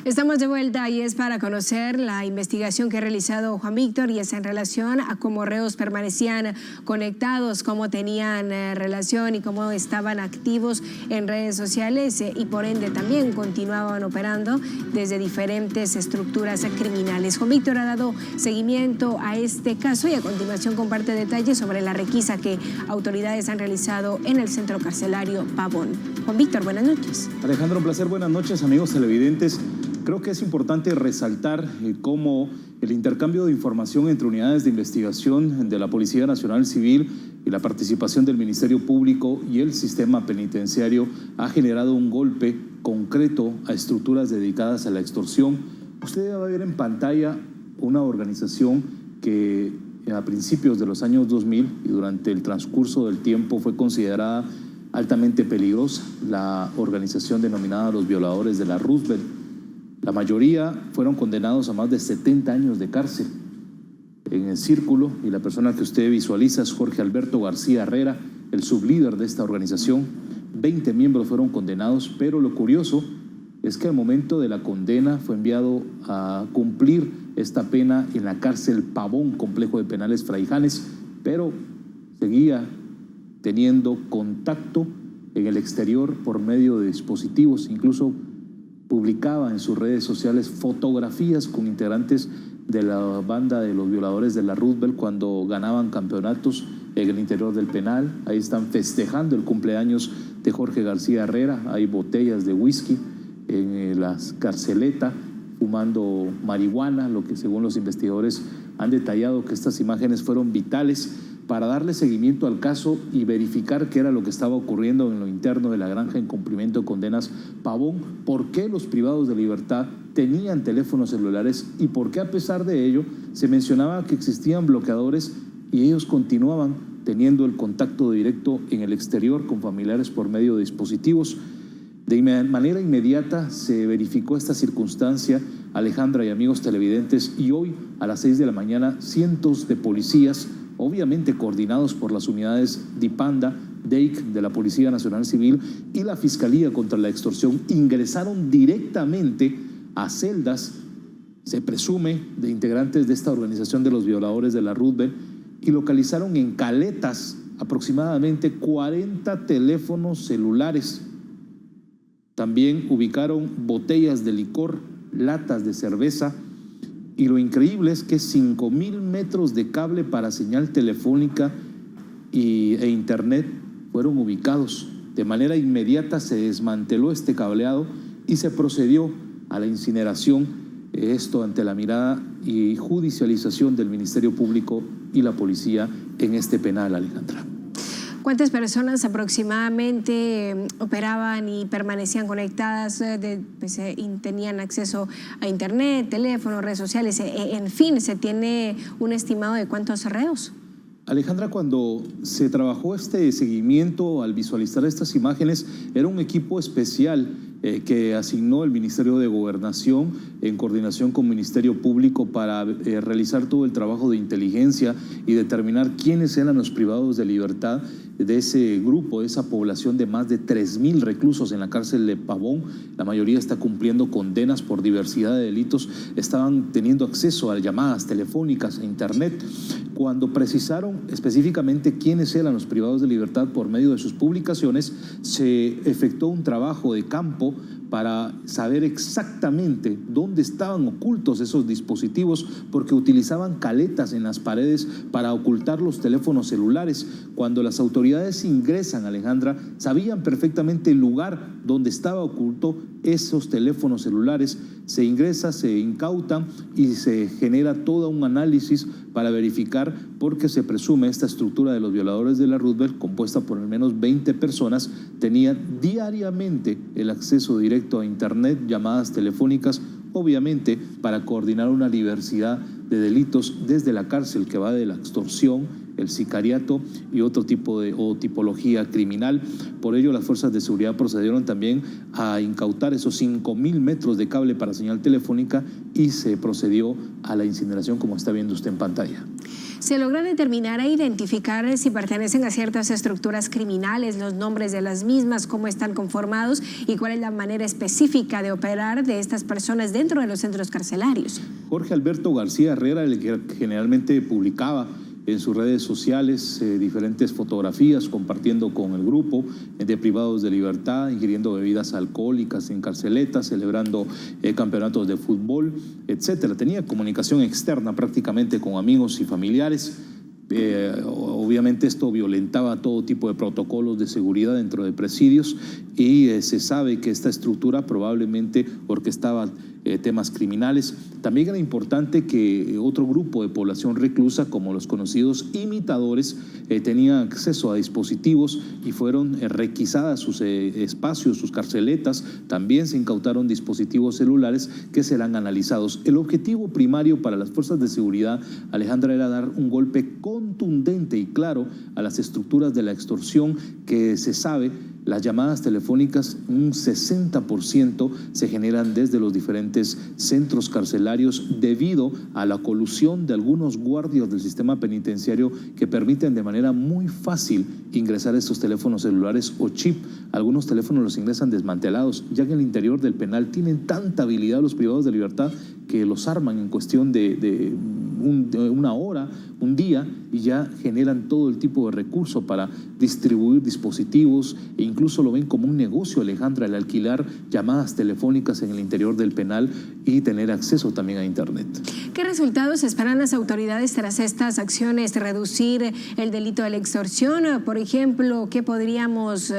Estamos de vuelta y es para conocer la investigación que ha realizado Juan Víctor, y es en relación a cómo reos permanecían conectados, cómo tenían relación y cómo estaban activos en redes sociales y por ende también continuaban operando desde diferentes estructuras criminales. Juan Víctor ha dado seguimiento a este caso y a continuación comparte detalles sobre la requisa que autoridades han realizado en el centro carcelario Pavón. Juan Víctor, buenas noches. Alejandra, un placer. Buenas noches, amigos televidentes. Creo que es importante resaltar cómo el intercambio de información entre unidades de investigación de la Policía Nacional Civil y la participación del Ministerio Público y el sistema penitenciario ha generado un golpe concreto a estructuras dedicadas a la extorsión. Usted va a ver en pantalla una organización que a principios de los años 2000 y durante el transcurso del tiempo fue considerada altamente peligrosa, la organización denominada los Violadores de la Roosevelt. La mayoría fueron condenados a más de 70 años de cárcel. En el círculo, y la persona que usted visualiza es Jorge Alberto García Herrera, el sublíder de esta organización. 20 miembros fueron condenados, pero lo curioso es que al momento de la condena fue enviado a cumplir esta pena en la cárcel Pavón, complejo de penales Fraijanes, pero seguía teniendo contacto en el exterior por medio de dispositivos. Incluso publicaba en sus redes sociales fotografías con integrantes de la banda de los Violadores de la Roosevelt cuando ganaban campeonatos en el interior del penal. Ahí están festejando el cumpleaños de Jorge García Herrera. Hay botellas de whisky en la carceleta, fumando marihuana, lo que según los investigadores han detallado que estas imágenes fueron vitales para darle seguimiento al caso y verificar qué era lo que estaba ocurriendo en lo interno de la granja en cumplimiento de condenas Pavón, por qué los privados de libertad tenían teléfonos celulares y por qué a pesar de ello se mencionaba que existían bloqueadores y ellos continuaban teniendo el contacto directo en el exterior con familiares por medio de dispositivos. De manera inmediata se verificó esta circunstancia, Alejandra y amigos televidentes, y hoy a las 6 de la mañana cientos de policías, obviamente coordinados por las unidades DIPANDA, DEIC de la Policía Nacional Civil y la Fiscalía contra la Extorsión, ingresaron directamente a celdas, se presume, de integrantes de esta organización de los Violadores de la Roosevelt, y localizaron en caletas aproximadamente 40 teléfonos celulares. También ubicaron botellas de licor, latas de cerveza, y lo increíble es que 5,000 metros de cable para señal telefónica e internet fueron ubicados. De manera inmediata se desmanteló este cableado y se procedió a la incineración, esto ante la mirada y judicialización del Ministerio Público y la policía en este penal, Alejandra. ¿Cuántas personas aproximadamente operaban y permanecían conectadas, tenían acceso a internet, teléfono, redes sociales? En fin, ¿se tiene un estimado de cuántos reos? Alejandra, cuando se trabajó este seguimiento, al visualizar estas imágenes, era un equipo especial que asignó el Ministerio de Gobernación en coordinación con el Ministerio Público para realizar todo el trabajo de inteligencia y determinar quiénes eran los privados de libertad de ese grupo, de esa población de más de 3,000 reclusos en la cárcel de Pavón. La mayoría está cumpliendo condenas por diversidad de delitos, estaban teniendo acceso a llamadas telefónicas e internet. Cuando precisaron específicamente quiénes eran los privados de libertad por medio de sus publicaciones, se efectuó un trabajo de campo para saber exactamente dónde estaban ocultos esos dispositivos, porque utilizaban caletas en las paredes para ocultar los teléfonos celulares. Cuando las autoridades ingresan, Alejandra, sabían perfectamente el lugar donde estaba oculto esos teléfonos celulares. Se ingresa, se incautan y se genera todo un análisis para verificar, porque se presume esta estructura de los Violadores de la Roosevelt, compuesta por al menos 20 personas, tenía diariamente el acceso directo a internet, llamadas telefónicas, obviamente para coordinar una diversidad de delitos desde la cárcel, que va de la extorsión, el sicariato y otro tipo de tipología criminal. Por ello, las fuerzas de seguridad procedieron también a incautar esos 5,000 metros de cable para señal telefónica y se procedió a la incineración, como está viendo usted en pantalla. ¿Se logra determinar e identificar si pertenecen a ciertas estructuras criminales, los nombres de las mismas, cómo están conformados y cuál es la manera específica de operar de estas personas dentro de los centros carcelarios? Jorge Alberto García Herrera, el que generalmente publicaba en sus redes sociales diferentes fotografías compartiendo con el grupo de privados de libertad, ingiriendo bebidas alcohólicas en carceletas, celebrando campeonatos de fútbol, etcétera. Tenía comunicación externa prácticamente con amigos y familiares. Obviamente esto violentaba todo tipo de protocolos de seguridad dentro de presidios y se sabe que esta estructura probablemente orquestaba temas criminales. También era importante que otro grupo de población reclusa, como los conocidos imitadores, tenían acceso a dispositivos y fueron requisadas sus espacios, sus carceletas. También se incautaron dispositivos celulares que serán analizados. El objetivo primario para las fuerzas de seguridad, Alejandra, era dar un golpe contundente y claro a las estructuras de la extorsión que se sabe. Las llamadas telefónicas, un 60% se generan desde los diferentes centros carcelarios debido a la colusión de algunos guardias del sistema penitenciario que permiten de manera muy fácil ingresar estos teléfonos celulares o chip. Algunos teléfonos los ingresan desmantelados, ya que en el interior del penal tienen tanta habilidad los privados de libertad que los arman en cuestión de una hora, un día, y ya generan todo el tipo de recurso para distribuir dispositivos e incluso lo ven como un negocio, Alejandra, el alquilar llamadas telefónicas en el interior del penal y tener acceso también a Internet. ¿Qué resultados esperan las autoridades tras estas acciones? ¿Reducir el delito de la extorsión? Por ejemplo, ¿qué podríamos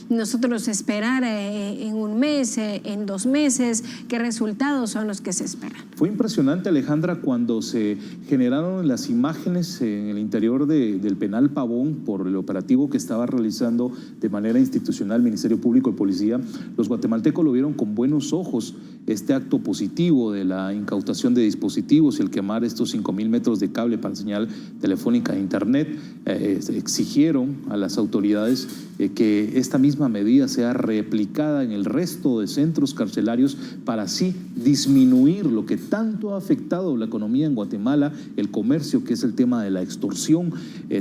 nosotros esperar en un mes, en 2 meses? ¿Qué resultados son los que se esperan? Fue impresionante, Alejandra, cuando se generaron las imágenes en el interior del penal Pavón por el operativo que estaba realizando de manera institucional el Ministerio Público y Policía. Los guatemaltecos lo vieron con buenos ojos, este acto positivo de la incautación de dispositivos y el quemar estos 5,000 metros de cable para señal telefónica e internet. Exigieron a las autoridades que esta misma medida sea replicada en el resto de centros carcelarios para así disminuir lo que tanto ha afectado la economía en Guatemala, el comercio, que es el tema de la extorsión,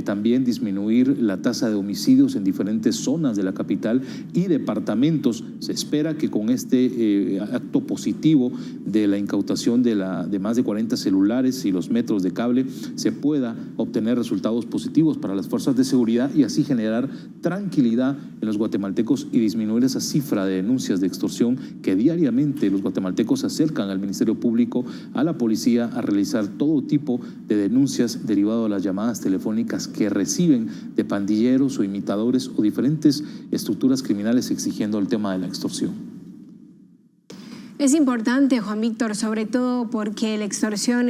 también disminuir la tasa de homicidios en diferentes zonas de la capital y departamentos. Se espera que con este acto positivo de la incautación de más de 40 celulares y los metros de cable se pueda obtener resultados positivos para las fuerzas de seguridad y así generar tranquilidad en los guatemaltecos y disminuir esa cifra de denuncias de extorsión que diariamente los guatemaltecos se acercan al Ministerio Público, a la policía, a realizar todo tipo de denuncias derivado de las llamadas telefónicas que reciben de pandilleros o imitadores o diferentes estructuras criminales exigiendo el tema de la extorsión. Es importante, Juan Víctor, sobre todo porque la extorsión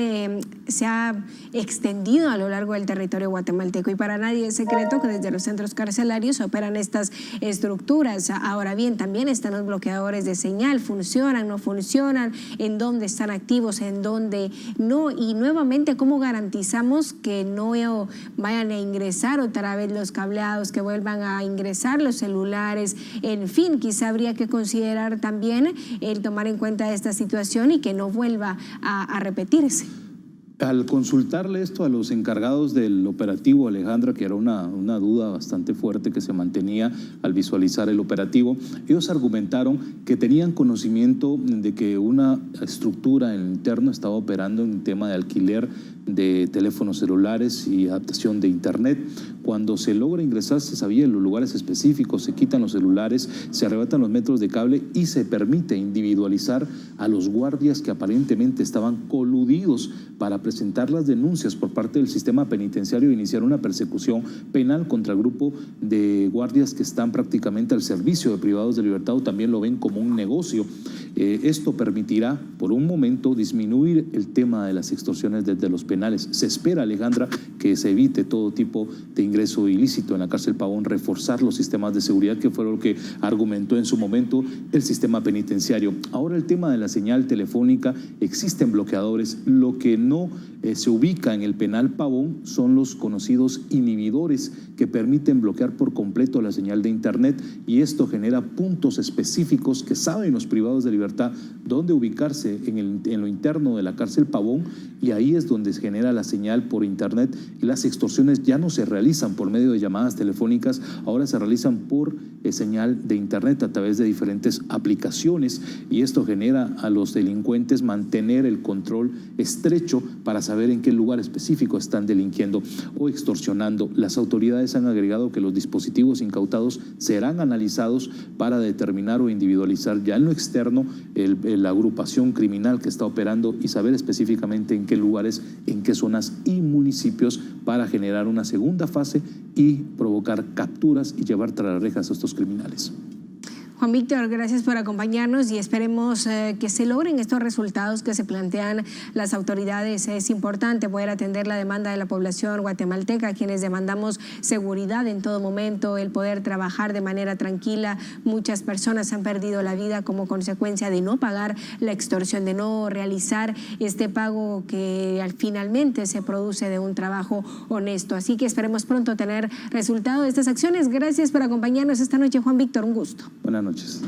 se ha extendido a lo largo del territorio guatemalteco y para nadie es secreto que desde los centros carcelarios operan estas estructuras. Ahora bien, también están los bloqueadores de señal, funcionan, no funcionan, en dónde están activos, en dónde no, y nuevamente cómo garantizamos que no vayan a ingresar otra vez los cableados, que vuelvan a ingresar los celulares. En fin, quizá habría que considerar también el tomar en cuenta esta situación y que no vuelva a repetirse. Al consultarle esto a los encargados del operativo, Alejandra, que era una duda bastante fuerte que se mantenía al visualizar el operativo, ellos argumentaron que tenían conocimiento de que una estructura en el interno estaba operando en el tema de alquiler de teléfonos celulares y adaptación de Internet. Cuando se logra ingresar, se sabía en los lugares específicos, se quitan los celulares, se arrebatan los metros de cable y se permite individualizar a los guardias que aparentemente estaban coludidos para presentar las denuncias por parte del sistema penitenciario e iniciar una persecución penal contra el grupo de guardias que están prácticamente al servicio de privados de libertad o también lo ven como un negocio. Esto permitirá por un momento disminuir el tema de las extorsiones desde los penales. Se espera, Alejandra, que se evite todo tipo de ingresos ingreso ilícito en la cárcel Pavón, reforzar los sistemas de seguridad, que fue lo que argumentó en su momento el sistema penitenciario. Ahora el tema de la señal telefónica, existen bloqueadores. Lo que no se ubica en el penal Pavón son los conocidos inhibidores que permiten bloquear por completo la señal de internet, y esto genera puntos específicos que saben los privados de libertad dónde ubicarse en lo interno de la cárcel Pavón, y ahí es donde se genera la señal por internet, y las extorsiones ya no se realizan por medio de llamadas telefónicas, ahora se realizan por señal de internet a través de diferentes aplicaciones, y esto genera a los delincuentes mantener el control estrecho para saber en qué lugar específico están delinquiendo o extorsionando. Las autoridades han agregado que los dispositivos incautados serán analizados para determinar o individualizar ya en lo externo la agrupación criminal que está operando y saber específicamente en qué lugares, en qué zonas y municipios, para generar una segunda fase y provocar capturas y llevar tras las rejas a estos criminales. Juan Víctor, gracias por acompañarnos y esperemos que se logren estos resultados que se plantean las autoridades. Es importante poder atender la demanda de la población guatemalteca, quienes demandamos seguridad en todo momento, el poder trabajar de manera tranquila. Muchas personas han perdido la vida como consecuencia de no pagar la extorsión, de no realizar este pago que finalmente se produce de un trabajo honesto. Así que esperemos pronto tener resultado de estas acciones. Gracias por acompañarnos esta noche, Juan Víctor, un gusto. Buenas noches.